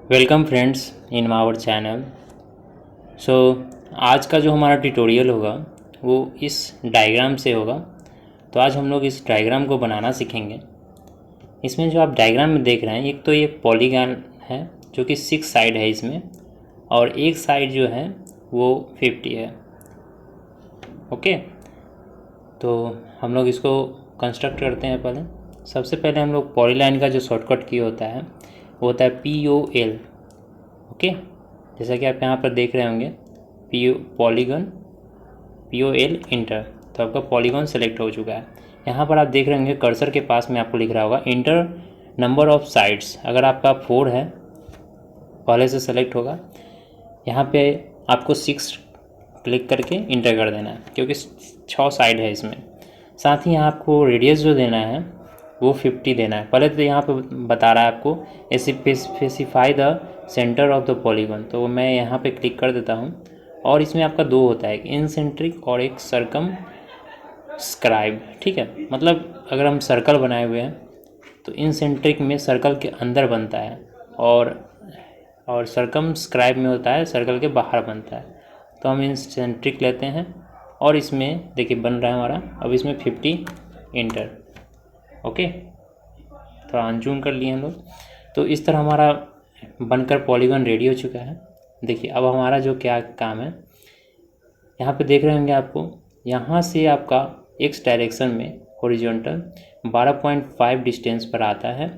Welcome friends in our channel. So आज का जो हमारा ट्यूटोरियल होगा वो इस डायग्राम से होगा। तो आज हम लोग इस डायग्राम को बनाना सीखेंगे। इसमें जो आप डायग्राम में देख रहे हैं, एक तो ये पॉलीगॉन है जो कि 6 साइड है इसमें, और एक साइड जो है वो 50 है। ओके, तो हम लोग इसको कंस्ट्रक्ट करते हैं। पहले सबसे पहले हम लोग पॉलीलाइन का जो शॉर्टकट की होता है वो होता है POL। ओके, जैसा कि आप यहाँ पर देख रहे होंगे पॉलीगन POL इंटर। तो आपका पॉलीगन सेलेक्ट हो चुका है। यहाँ पर आप देख रहे होंगे कर्सर के पास में आपको लिख रहा होगा इंटर नंबर ऑफ साइड्स। अगर आपका 4 है पहले से सेलेक्ट होगा। यहाँ पे आपको 6 क्लिक करके इंटर कर देना है क्योंकि 6 साइड है इसमें। साथ ही यहाँ आपको रेडियस जो देना है वो 50 देना है। पहले तो यहाँ पे बता रहा है आपको specify the centre of the polygon, तो मैं यहाँ पे क्लिक कर देता हूँ। और इसमें आपका 2 होता है, एक इनसेंट्रिक और एक सर्कम स्क्राइब। ठीक है, मतलब अगर हम सर्कल बनाए हुए हैं तो इनसेंट्रिक में सर्कल के अंदर बनता है, और सर्कम स्क्राइब में होता है सर्कल के बाहर बनता है। तो हम इनसेंट्रिक लेते हैं और इसमें देखिए बन रहा है हमारा। अब इसमें 50 इंटर। ओके, थोड़ा अनजूम कर लिए हम लोग। तो इस तरह हमारा बनकर पॉलीगन रेडी हो चुका है। देखिए अब हमारा जो क्या काम है, यहाँ पे देख रहे होंगे आपको, यहाँ से आपका एक्स डायरेक्शन में हॉरिजॉन्टल 12.5 डिस्टेंस पर आता है।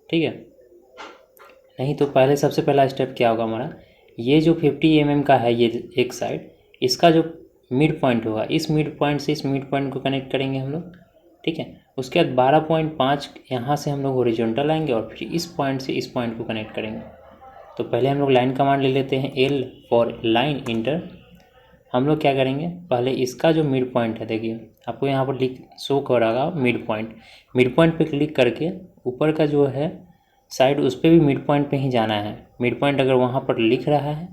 ठीक है, नहीं तो पहले सबसे पहला स्टेप क्या होगा हमारा, ये जो 50 mm का है ये एक साइड, इसका जो मिड पॉइंट होगा इस मिड पॉइंट से इस मिड पॉइंट को कनेक्ट करेंगे हम लोग। ठीक है, उसके बाद 12.5 यहाँ से हम लोग हॉरिजॉन्टल आएंगे और फिर इस पॉइंट से इस पॉइंट को कनेक्ट करेंगे। तो पहले हम लोग लाइन कमांड ले लेते हैं, L फॉर लाइन इंटर। हम लोग क्या करेंगे, पहले इसका जो मिड पॉइंट है, देखिए आपको यहाँ पर लिख शो कर रहा होगा मिड पॉइंट। मिड पॉइंट पे क्लिक करके ऊपर का जो है साइड उस पर भी मिड पॉइंट पे ही जाना है। मिड पॉइंट अगर वहाँ पर लिख रहा है,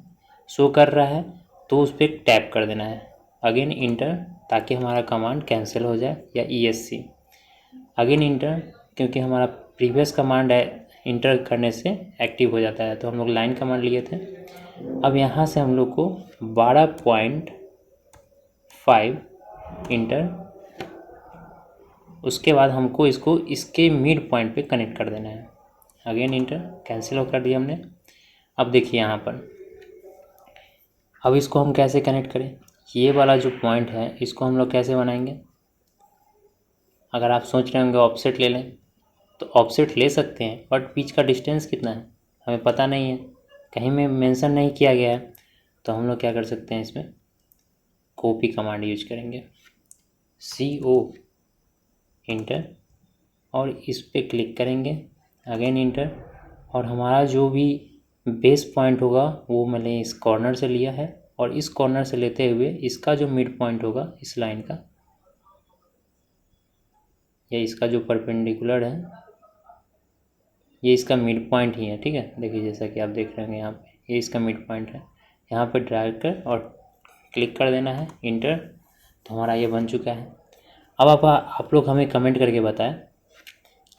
शो कर रहा है, तो उस पर टैप कर देना है, अगेन इंटर, ताकि हमारा कमांड कैंसिल हो जाए, या ESC अगेन इंटर, क्योंकि हमारा प्रीवियस कमांड है इंटर करने से एक्टिव हो जाता है। तो हम लोग लाइन कमांड लिए थे। अब यहाँ से हम लोग को 12.5 इंटर, उसके बाद हमको इसको इसके मिड पॉइंट पे कनेक्ट कर देना है, अगेन इंटर, कैंसिल कर दिया हमने। अब देखिए यहाँ पर, अब इसको हम कैसे कनेक्ट करें, ये वाला जो पॉइंट है इसको हम लोग कैसे बनाएंगे। अगर आप सोच रहे होंगे ऑफसेट ले लें, तो ऑफसेट ले सकते हैं, बट बीच का डिस्टेंस कितना है हमें पता नहीं है, कहीं में मेंशन नहीं किया गया है। तो हम लोग क्या कर सकते हैं, इसमें कॉपी कमांड यूज करेंगे, CO इंटर, और इस पर क्लिक करेंगे, अगेन इंटर। और हमारा जो भी बेस पॉइंट होगा वो मैंने इस कॉर्नर से लिया है, और इस कॉर्नर से लेते हुए इसका जो मिड पॉइंट होगा इस लाइन का, या इसका जो परपेंडिकुलर है, ये इसका मिड पॉइंट ही है। ठीक है, देखिए जैसा कि आप देख रहे हैं यहाँ पे ये इसका मिड पॉइंट है। यहाँ पे ड्रैग कर और क्लिक कर देना है, इंटर। तो हमारा ये बन चुका है। अब आप लोग हमें कमेंट करके बताएं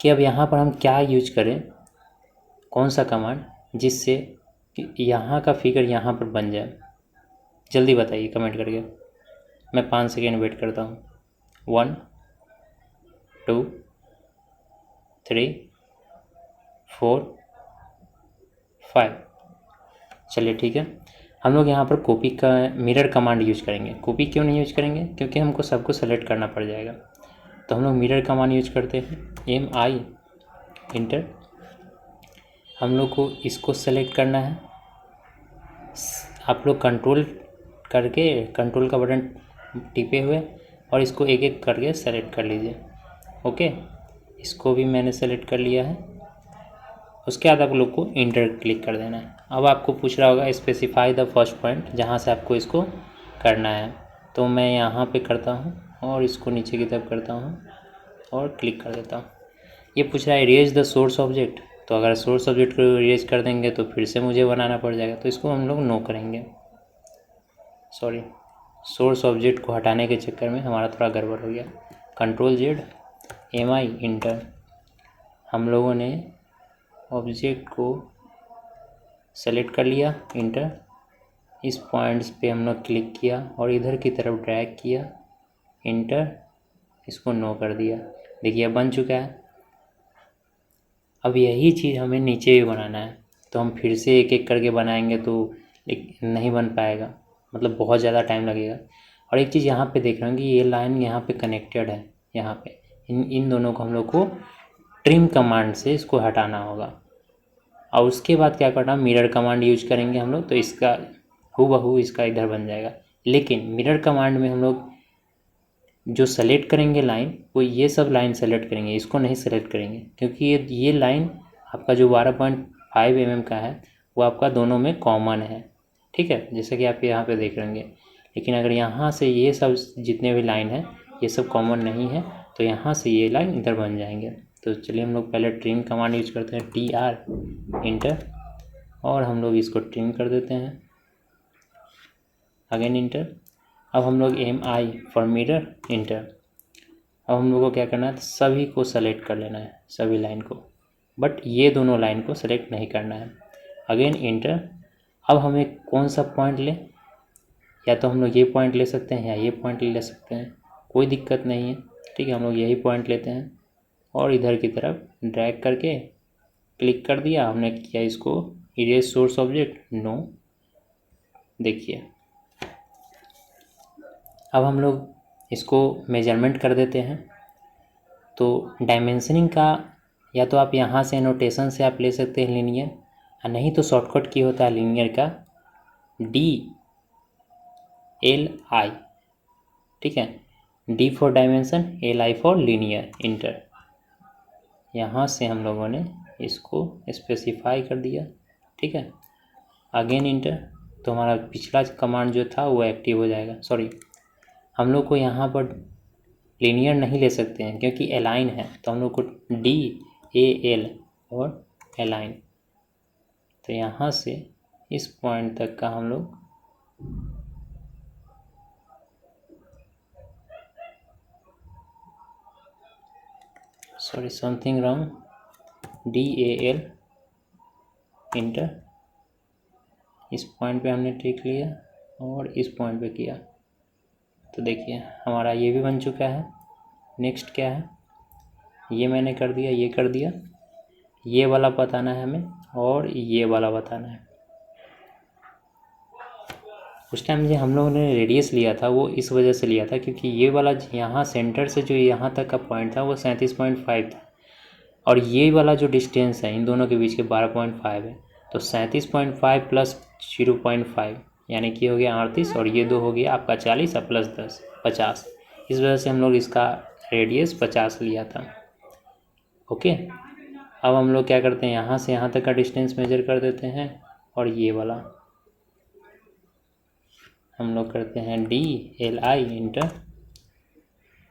कि अब यहाँ पर हम क्या यूज करें, कौन सा कमांड, जिससे कि यहाँ का फिगर यहाँ पर बन जाए। जल्दी बताइए कमेंट करके, मैं 5 सेकेंड वेट करता हूँ। 1 2 3 4 5। चलिए ठीक है, हम लोग यहाँ पर कॉपी का मिरर कमांड यूज करेंगे। कॉपी क्यों नहीं यूज करेंगे, क्योंकि हमको सबको सेलेक्ट करना पड़ जाएगा। तो हम लोग मिरर कमांड यूज करते हैं, MI इंटर। हम लोग को इसको सेलेक्ट करना है। आप लोग कंट्रोल करके कंट्रोल का बटन टिपे हुए और इसको एक एक करके सेलेक्ट कर लीजिए। ओके, इसको भी मैंने सेलेक्ट कर लिया है। उसके बाद आप लोग को इंटर क्लिक कर देना है। अब आपको पूछ रहा होगा स्पेसिफाई द फर्स्ट पॉइंट, जहाँ से आपको इसको करना है। तो मैं यहाँ पे करता हूँ और इसको नीचे की तरफ करता हूँ और क्लिक कर देता हूँ। ये पूछ रहा है इरेज द सोर्स ऑब्जेक्ट, तो अगर सोर्स ऑब्जेक्ट को इरेज कर देंगे तो फिर से मुझे बनाना पड़ जाएगा, तो इसको हम लोग नो करेंगे। सॉरी, सोर्स ऑब्जेक्ट को हटाने के चक्कर में हमारा थोड़ा गड़बड़ हो गया। Ctrl+Z, MI inter. हम लोगों ने ऑब्जेक्ट को सेलेक्ट कर लिया, इंटर। इस पॉइंट्स पे हम लोग क्लिक किया और इधर की तरफ ड्रैग किया, इंटर। इसको नो कर दिया। देखिए अब बन चुका है। अब यही चीज़ हमें नीचे भी बनाना है, तो हम फिर से एक एक करके बनाएंगे तो नहीं बन पाएगा, मतलब बहुत ज़्यादा टाइम लगेगा। और एक चीज़ यहाँ पे देख रहे हैं कि ये लाइन यहाँ पे कनेक्टेड है, यहाँ पे इन दोनों को हम लोग को ट्रिम कमांड से इसको हटाना होगा। और उसके बाद क्या करना, मिरर कमांड यूज करेंगे हम लोग, तो इसका हूबहू इसका इधर बन जाएगा। लेकिन मिरर कमांड में हम लोग जो सेलेक्ट करेंगे लाइन, वो ये सब लाइन सेलेक्ट करेंगे, इसको नहीं सेलेक्ट करेंगे, क्योंकि ये लाइन आपका जो 12.5 mm का है वो आपका दोनों में कॉमन है, ठीक है, जैसे कि आप यहाँ पे देख रहेंगे। लेकिन अगर यहाँ से ये सब जितने भी लाइन है ये सब कॉमन नहीं है, तो यहाँ से ये लाइन इधर बन जाएंगे। तो चलिए हम लोग पहले ट्रिम कमांड यूज करते हैं, TR, इंटर, और हम लोग इसको ट्रिम कर देते हैं, अगेन इंटर। अब हम लोग MI फॉर मिरर, इंटर। अब हम लोग को क्या करना है, सभी को सेलेक्ट कर लेना है, सभी लाइन को, बट ये दोनों लाइन को सेलेक्ट नहीं करना है, अगेन इंटर। अब हमें कौन सा पॉइंट लें, या तो हम लोग ये पॉइंट ले सकते हैं या ये पॉइंट ले सकते हैं, कोई दिक्कत नहीं है, ठीक है। हम लोग यही पॉइंट लेते हैं और इधर की तरफ ड्रैग करके क्लिक कर दिया हमने, किया इसको इरेज सोर्स ऑब्जेक्ट, नो। देखिए अब हम लोग इसको मेजरमेंट कर देते हैं। तो डायमेंशनिंग का या तो आप यहाँ से नोटेशन से आप ले सकते हैं लीनियर, और नहीं तो शॉर्टकट की होता है लीनियर का DLI, ठीक है, D for dimension, LI for linear, inter. यहाँ से हम लोगों ने इसको स्पेसिफाई कर दिया, ठीक है, अगेन इंटर। तो हमारा पिछला कमांड जो था वो एक्टिव हो जाएगा। सॉरी, हम लोग को यहाँ पर लीनियर नहीं ले सकते हैं क्योंकि अलाइन है, तो हम लोग को DAL और अलाइन। तो यहाँ से इस पॉइंट तक का हम लोग समथिंग रॉन्ग, DAL, इंटर। इस पॉइंट पे हमने टिक लिया और इस पॉइंट पे किया, तो देखिए हमारा ये भी बन चुका है। नेक्स्ट क्या है, ये मैंने कर दिया, ये कर दिया, ये वाला बताना है हमें और ये वाला बताना है। उस टाइम जो हम लोगों ने रेडियस लिया था वो इस वजह से लिया था क्योंकि ये वाला यहाँ सेंटर से जो यहाँ तक का पॉइंट था वो 37.5 था, और ये वाला जो डिस्टेंस है इन दोनों के बीच के 12.5 है, तो 37.5 प्लस 0.5 यानी कि हो गया 38, और ये दो हो गया आपका 40 और प्लस 10 50। इस वजह से हम लोग इसका रेडियस 50 लिया था। ओके, अब हम लोग क्या करते हैं, यहाँ से यहाँ तक का डिस्टेंस मेजर कर देते हैं, और ये वाला हम लोग करते हैं DLI, इंटर।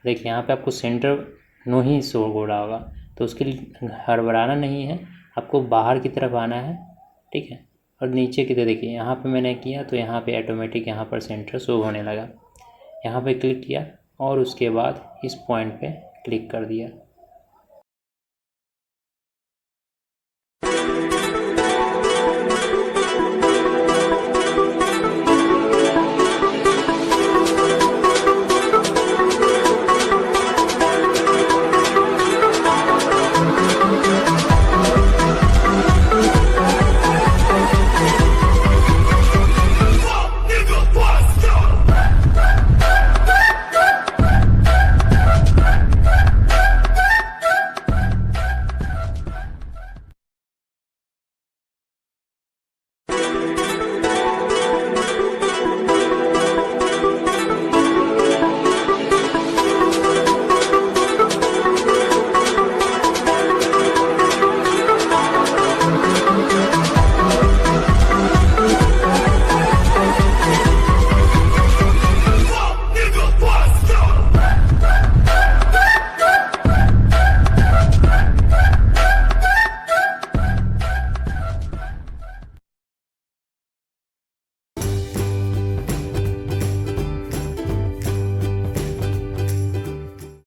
देखिए यहाँ पे आपको सेंटर नो ही शो हो रहा होगा, तो उसके लिए हड़बड़ाना नहीं है, आपको बाहर की तरफ आना है, ठीक है। और नीचे की तरफ देखिए यहाँ पे मैंने किया तो यहाँ पे ऑटोमेटिक यहाँ पर सेंटर शो होने लगा। यहाँ पे क्लिक किया और उसके बाद इस पॉइंट पे क्लिक कर दिया,